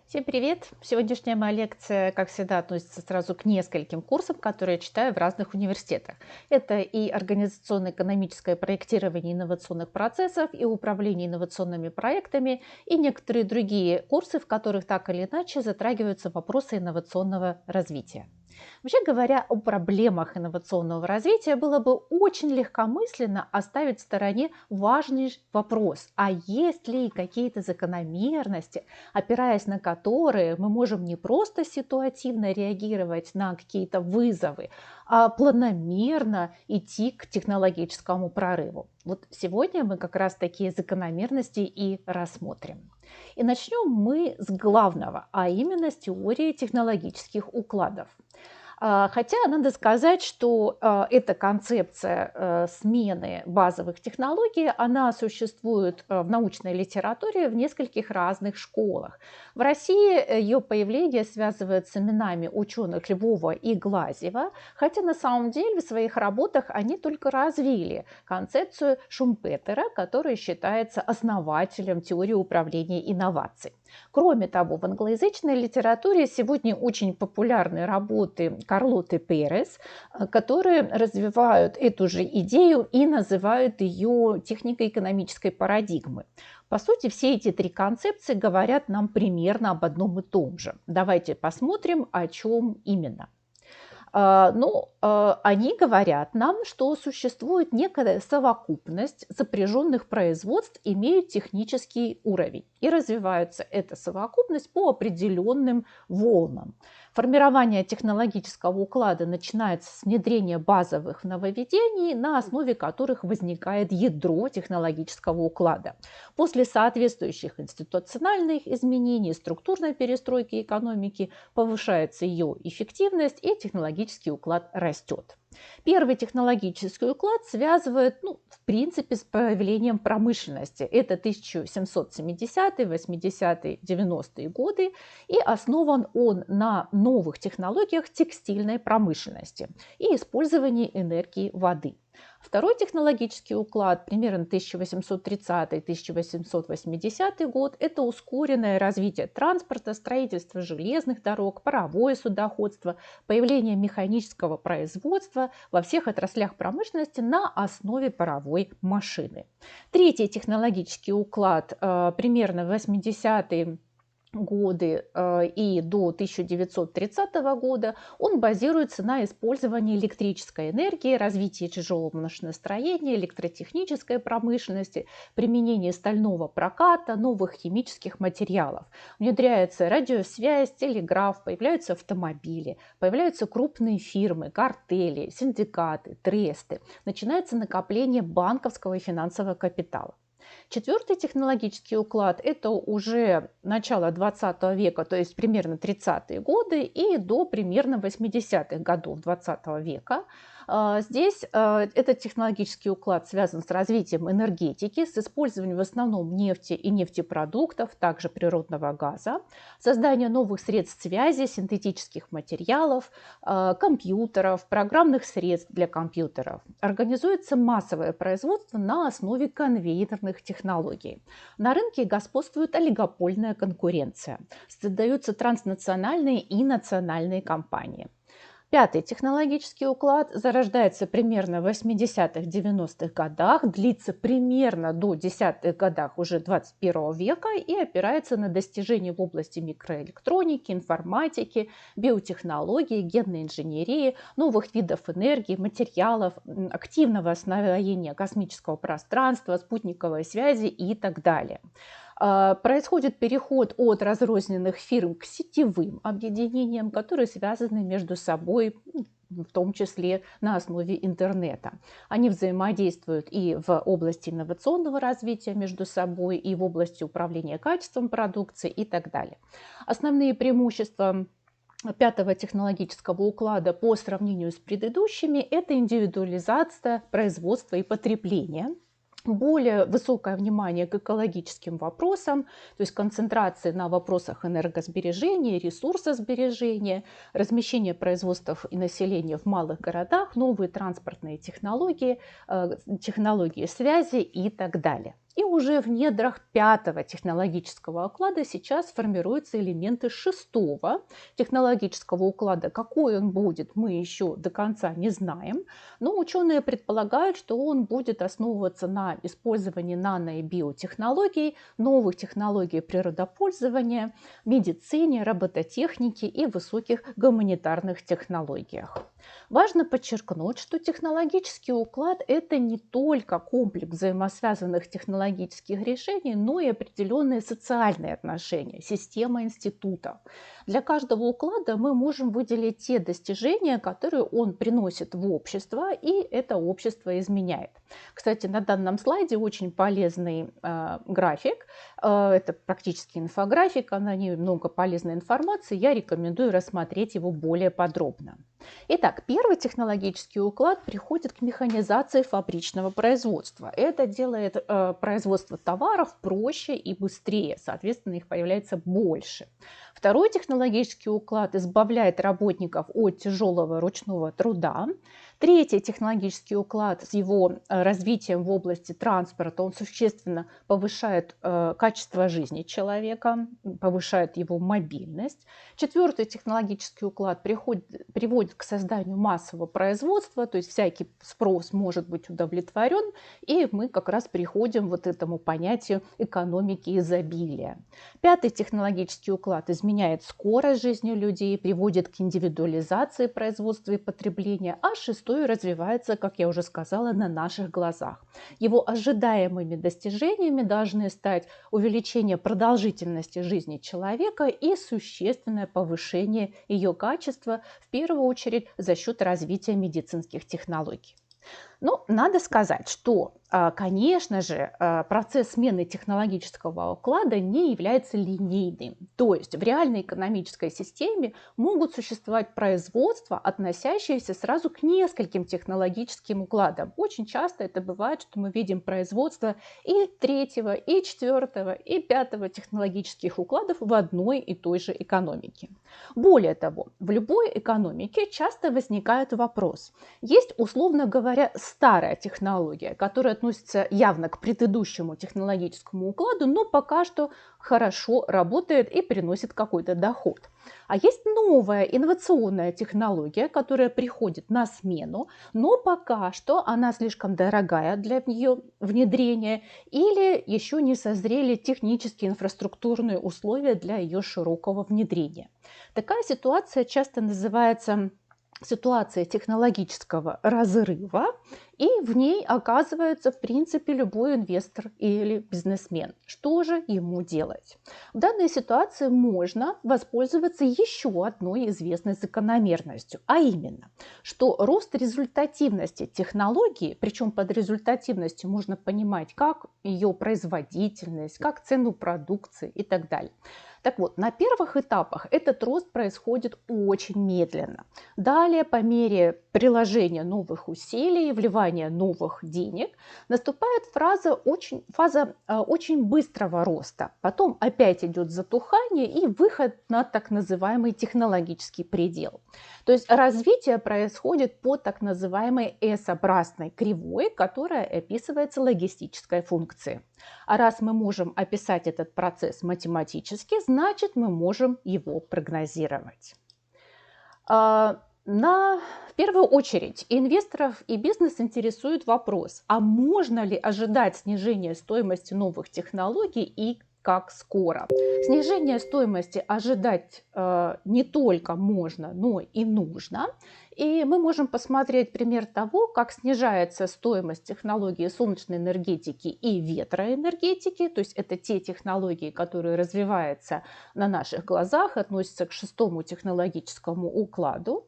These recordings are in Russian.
Всем привет! Сегодняшняя моя лекция, как всегда, относится сразу к нескольким курсам, которые я читаю в разных университетах. Это и организационно-экономическое проектирование инновационных процессов, и управление инновационными проектами, и некоторые другие курсы, в которых так или иначе затрагиваются вопросы инновационного развития. Вообще говоря о проблемах инновационного развития, было бы очень легкомысленно оставить в стороне важный вопрос, а есть ли какие-то закономерности, опираясь на которые мы можем не просто ситуативно реагировать на какие-то вызовы, а планомерно идти к технологическому прорыву. Вот сегодня мы как раз такие закономерности и рассмотрим. И начнем мы с главного, а именно с теории технологических укладов. Хотя надо сказать, что эта концепция смены базовых технологий, она существует в научной литературе в нескольких разных школах. В России ее появление связывают с именами ученых Львова и Глазьева, хотя на самом деле в своих работах они только развили концепцию Шумпетера, который считается основателем теории управления инноваций. Кроме того, в англоязычной литературе сегодня очень популярны работы Карлоты Перес, которые развивают эту же идею и называют ее техникой экономической парадигмы. По сути, все эти три концепции говорят нам примерно об одном и том же. Давайте посмотрим, о чем именно. Они говорят нам, что существует некая совокупность сопряженных производств, имеют технический уровень. И развивается эта совокупность по определенным волнам. Формирование технологического уклада начинается с внедрения базовых нововведений, на основе которых возникает ядро технологического уклада. После соответствующих институциональных изменений, структурной перестройки экономики повышается ее эффективность и технологический уклад растет. Первый технологический уклад связывает, в принципе, с появлением промышленности. Это 1770-е, 80-е, 90-е годы. И основан он на новых технологиях текстильной промышленности и использовании энергии воды. Второй технологический уклад, примерно 1830-1880 год, это ускоренное развитие транспорта, строительство железных дорог, паровое судоходство, появление механического производства во всех отраслях промышленности на основе паровой машины. Третий технологический уклад, примерно 80-е годы и до 1930 года, он базируется на использовании электрической энергии, развитии тяжелого машиностроения, электротехнической промышленности, применении стального проката, новых химических материалов. Внедряется радиосвязь, телеграф, появляются автомобили, появляются крупные фирмы, картели, синдикаты, тресты. Начинается накопление банковского и финансового капитала. Четвертый технологический уклад – это уже начало 20 века, то есть примерно 30-е годы и до примерно 80-х годов 20 века. Здесь этот технологический уклад связан с развитием энергетики, с использованием в основном нефти и нефтепродуктов, также природного газа, создание новых средств связи, синтетических материалов, компьютеров, программных средств для компьютеров. Организуется массовое производство на основе конвейерных технологий. На рынке господствует олигопольная конкуренция. Создаются транснациональные и национальные компании. Пятый технологический уклад зарождается примерно в 80-х-90-х годах, длится примерно до 10-х годах уже 21 века и опирается на достижения в области микроэлектроники, информатики, биотехнологии, генной инженерии, новых видов энергии, материалов, активного освоения космического пространства, спутниковой связи и так далее. Происходит переход от разрозненных фирм к сетевым объединениям, которые связаны между собой, в том числе на основе интернета. Они взаимодействуют и в области инновационного развития между собой, и в области управления качеством продукции и так далее. Основные преимущества пятого технологического уклада по сравнению с предыдущими – это индивидуализация производства и потребления, более высокое внимание к экологическим вопросам, то есть концентрация на вопросах энергосбережения, ресурсосбережения, размещение производства и населения в малых городах, новые транспортные технологии, технологии связи и так далее. И уже в недрах пятого технологического уклада сейчас формируются элементы шестого технологического уклада. Какой он будет, мы еще до конца не знаем, но ученые предполагают, что он будет основываться на использовании нано- и биотехнологий, новых технологий природопользования, медицине, робототехнике и высоких гуманитарных технологиях. Важно подчеркнуть, что технологический уклад – это не только комплекс взаимосвязанных технологических решений, но и определенные социальные отношения, система института. Для каждого уклада мы можем выделить те достижения, которые он приносит в общество, и это общество изменяет. Кстати, на данном слайде очень полезный график. Это практически инфографика, на ней много полезной информации. Я рекомендую рассмотреть его более подробно. Итак, первый технологический уклад приходит к механизации фабричного производства. Это делает производство товаров проще и быстрее, соответственно, их появляется больше. Второй технологический уклад избавляет работников от тяжелого ручного труда. Третий технологический уклад с его развитием в области транспорта, он существенно повышает качество жизни человека, повышает его мобильность. Четвертый технологический уклад приводит к созданию массового производства, то есть всякий спрос может быть удовлетворен, и мы как раз приходим вот к этому понятию экономики изобилия. Пятый технологический уклад изменяет скорость жизни людей, приводит к индивидуализации производства и потребления, а шестой развивается, как я уже сказала, на наших глазах. Его ожидаемыми достижениями должны стать увеличение продолжительности жизни человека и существенное повышение ее качества, в первую очередь за счет развития медицинских технологий. Но надо сказать, что, конечно же, процесс смены технологического уклада не является линейным. То есть в реальной экономической системе могут существовать производства, относящиеся сразу к нескольким технологическим укладам. Очень часто это бывает, что мы видим производство и третьего, и четвертого, и пятого технологических укладов в одной и той же экономике. Более того, в любой экономике часто возникает вопрос. Есть, условно говоря, старая технология, которая относится явно к предыдущему технологическому укладу, но пока что хорошо работает и приносит какой-то доход. А есть новая инновационная технология, которая приходит на смену, но пока что она слишком дорогая для ее внедрения или еще не созрели технические инфраструктурные условия для ее широкого внедрения. Такая ситуация часто называется ситуация технологического разрыва, и в ней оказывается, в принципе, любой инвестор или бизнесмен. Что же ему делать? В данной ситуации можно воспользоваться еще одной известной закономерностью, а именно, что рост результативности технологии, причем под результативностью можно понимать как ее производительность, как цену продукции и так далее. Так вот, на первых этапах этот рост происходит очень медленно. Далее, по мере приложения новых усилий, вливания новых денег, наступает фаза очень быстрого роста. Потом опять идет затухание и выход на так называемый технологический предел. То есть развитие происходит по так называемой S-образной кривой, которая описывается логистической функцией. А раз мы можем описать этот процесс математически, значит мы можем его прогнозировать. В первую очередь инвесторов и бизнес интересует вопрос, а можно ли ожидать снижения стоимости новых технологий и как скоро? Снижение стоимости ожидать не только можно, но и нужно. И мы можем посмотреть пример того, как снижается стоимость технологий солнечной энергетики и ветроэнергетики. То есть это те технологии, которые развиваются на наших глазах, относятся к шестому технологическому укладу.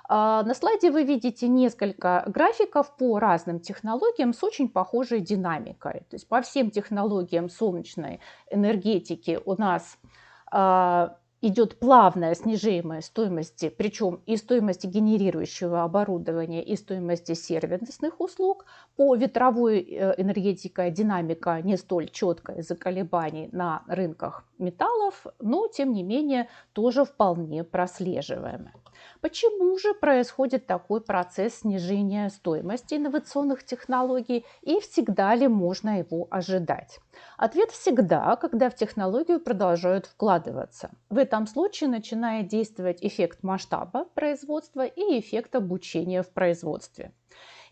На слайде вы видите несколько графиков по разным технологиям с очень похожей динамикой. То есть по всем технологиям солнечной энергетики у нас идет плавное снижение стоимости, причем и стоимости генерирующего оборудования, и стоимости сервисных услуг. По ветровой энергетике динамика не столь четкая из-за колебаний на рынках металлов, но тем не менее тоже вполне прослеживаемы. Почему же происходит такой процесс снижения стоимости инновационных технологий и всегда ли можно его ожидать? Ответ всегда, когда в технологию продолжают вкладываться. В этом случае начинает действовать эффект масштаба производства и эффект обучения в производстве.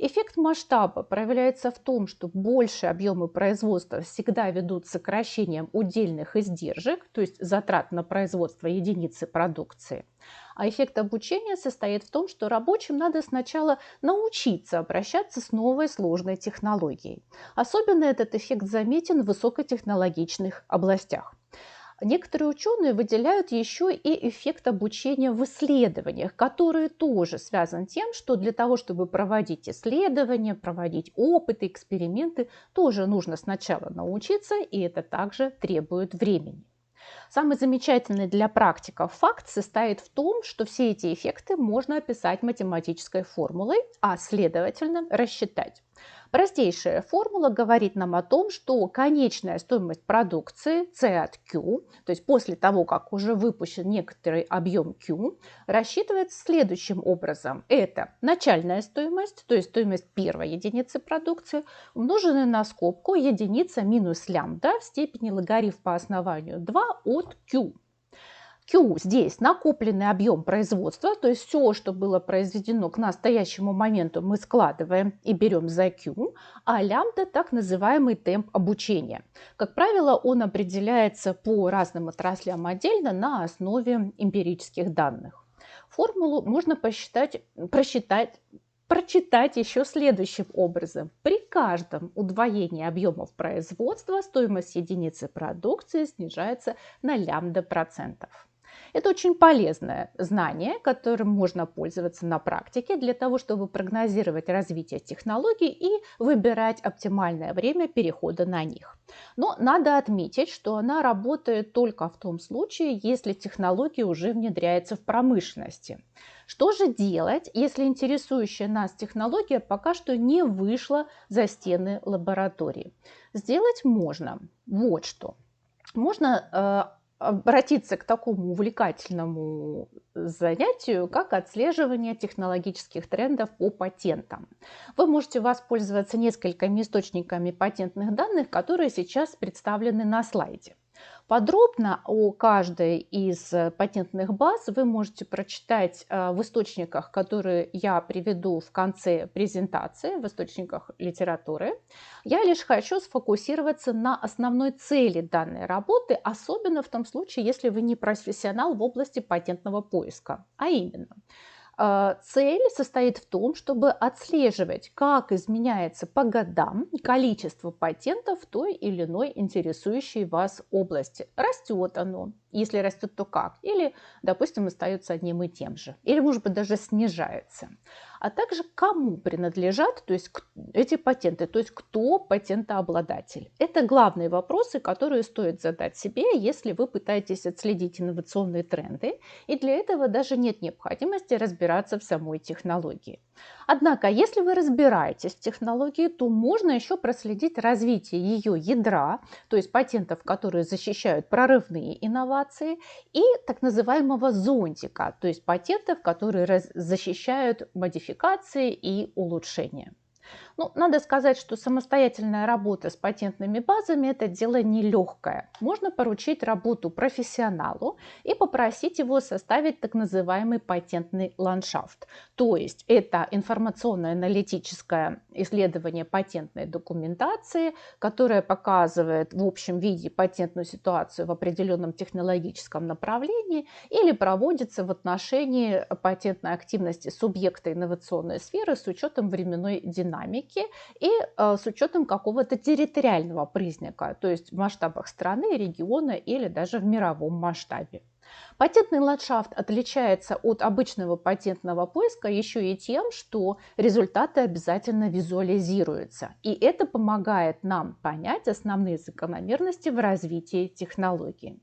Эффект масштаба проявляется в том, что большие объемы производства всегда ведут к сокращениям удельных издержек, то есть затрат на производство единицы продукции. А эффект обучения состоит в том, что рабочим надо сначала научиться обращаться с новой сложной технологией. Особенно этот эффект заметен в высокотехнологичных областях. Некоторые ученые выделяют еще и эффект обучения в исследованиях, который тоже связан с тем, что для того, чтобы проводить исследования, проводить опыты, эксперименты, тоже нужно сначала научиться, и это также требует времени. Самый замечательный для практиков факт состоит в том, что все эти эффекты можно описать математической формулой, а следовательно рассчитать. Простейшая формула говорит нам о том, что конечная стоимость продукции C от Q, то есть после того, как уже выпущен некоторый объем Q, рассчитывается следующим образом. Это начальная стоимость, то есть стоимость первой единицы продукции, умноженная на скобку единица минус лямбда в степени логарифм по основанию 2 от Q. Q здесь накопленный объем производства, то есть все, что было произведено к настоящему моменту, мы складываем и берем за Q, а лямбда – так называемый темп обучения. Как правило, он определяется по разным отраслям отдельно на основе эмпирических данных. Формулу можно прочитать еще следующим образом. При каждом удвоении объемов производства стоимость единицы продукции снижается на лямбда процентов. Это очень полезное знание, которым можно пользоваться на практике для того, чтобы прогнозировать развитие технологий и выбирать оптимальное время перехода на них. Но надо отметить, что она работает только в том случае, если технология уже внедряется в промышленности. Что же делать, если интересующая нас технология пока что не вышла за стены лаборатории? Сделать можно вот что. Можно обратиться к такому увлекательному занятию, как отслеживание технологических трендов по патентам. Вы можете воспользоваться несколькими источниками патентных данных, которые сейчас представлены на слайде. Подробно о каждой из патентных баз вы можете прочитать в источниках, которые я приведу в конце презентации, в источниках литературы. Я лишь хочу сфокусироваться на основной цели данной работы, особенно в том случае, если вы не профессионал в области патентного поиска. А именно, цель состоит в том, чтобы отслеживать, как изменяется по годам количество патентов в той или иной интересующей вас области. Растет оно. Если растет, то как? Или, допустим, остается одним и тем же. Или, может быть, даже снижается. А также кому принадлежат, то есть эти патенты, то есть кто патентообладатель. Это главные вопросы, которые стоит задать себе, если вы пытаетесь отследить инновационные тренды. И для этого даже нет необходимости разбираться в самой технологии. Однако, если вы разбираетесь в технологии, то можно еще проследить развитие ее ядра, то есть патентов, которые защищают прорывные инновации, и так называемого зонтика, то есть патентов, которые защищают модификации и улучшения. Ну, надо сказать, что самостоятельная работа с патентными базами – это дело нелегкое. Можно поручить работу профессионалу и попросить его составить так называемый патентный ландшафт. То есть это информационно-аналитическое исследование патентной документации, которое показывает в общем виде патентную ситуацию в определенном технологическом направлении или проводится в отношении патентной активности субъекта инновационной сферы с учетом временной динамики и с учетом какого-то территориального признака, то есть в масштабах страны, региона или даже в мировом масштабе. Патентный ландшафт отличается от обычного патентного поиска еще и тем, что результаты обязательно визуализируются. И это помогает нам понять основные закономерности в развитии технологии.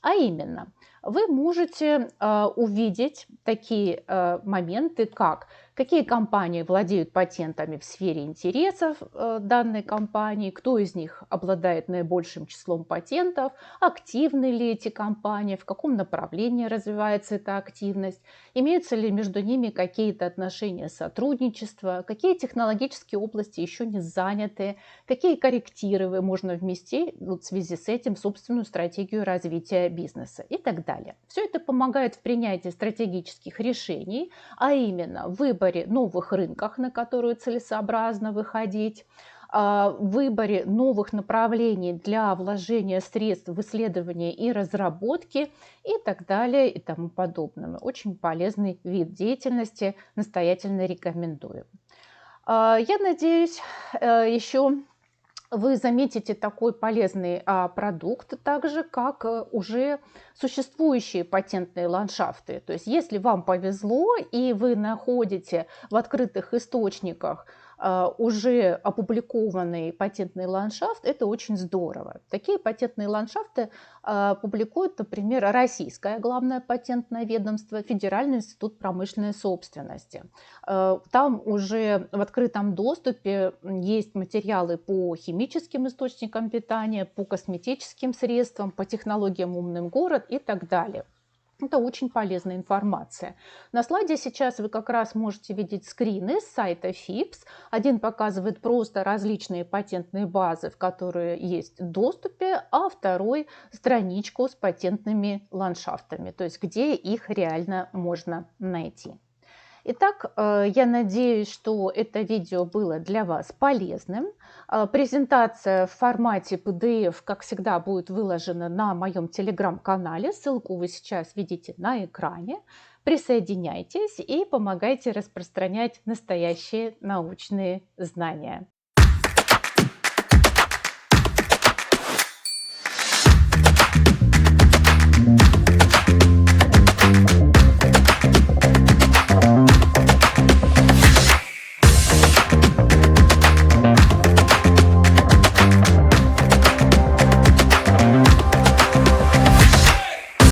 А именно, вы можете увидеть такие моменты, как какие компании владеют патентами в сфере интересов данной компании, кто из них обладает наибольшим числом патентов, активны ли эти компании, в каком направлении развивается эта активность, имеются ли между ними какие-то отношения сотрудничества, какие технологические области еще не заняты, какие коррективы можно внести вот в связи с этим в собственную стратегию развития бизнеса и так далее. Все это помогает в принятии стратегических решений, а именно в выборе новых рынков, на которые целесообразно выходить, в выборе новых направлений для вложения средств в исследования и разработки и так далее и тому подобное. Очень полезный вид деятельности, настоятельно рекомендую. Я надеюсь, еще вы заметите такой полезный продукт, так же как уже существующие патентные ландшафты. То есть если вам повезло и вы находите в открытых источниках уже опубликованный патентный ландшафт, это очень здорово. Такие патентные ландшафты публикует, например, Российское главное патентное ведомство, Федеральный институт промышленной собственности. Там уже в открытом доступе есть материалы по химическим источникам питания, по косметическим средствам, по технологиям «Умный город» и так далее. Это очень полезная информация. На слайде сейчас вы как раз можете видеть скрины с сайта ФИПС. Один показывает просто различные патентные базы, в которые есть в доступе, а второй страничку с патентными ландшафтами, то есть где их реально можно найти. Итак, я надеюсь, что это видео было для вас полезным. Презентация в формате PDF, как всегда, будет выложена на моем телеграм-канале. Ссылку вы сейчас видите на экране. Присоединяйтесь и помогайте распространять настоящие научные знания.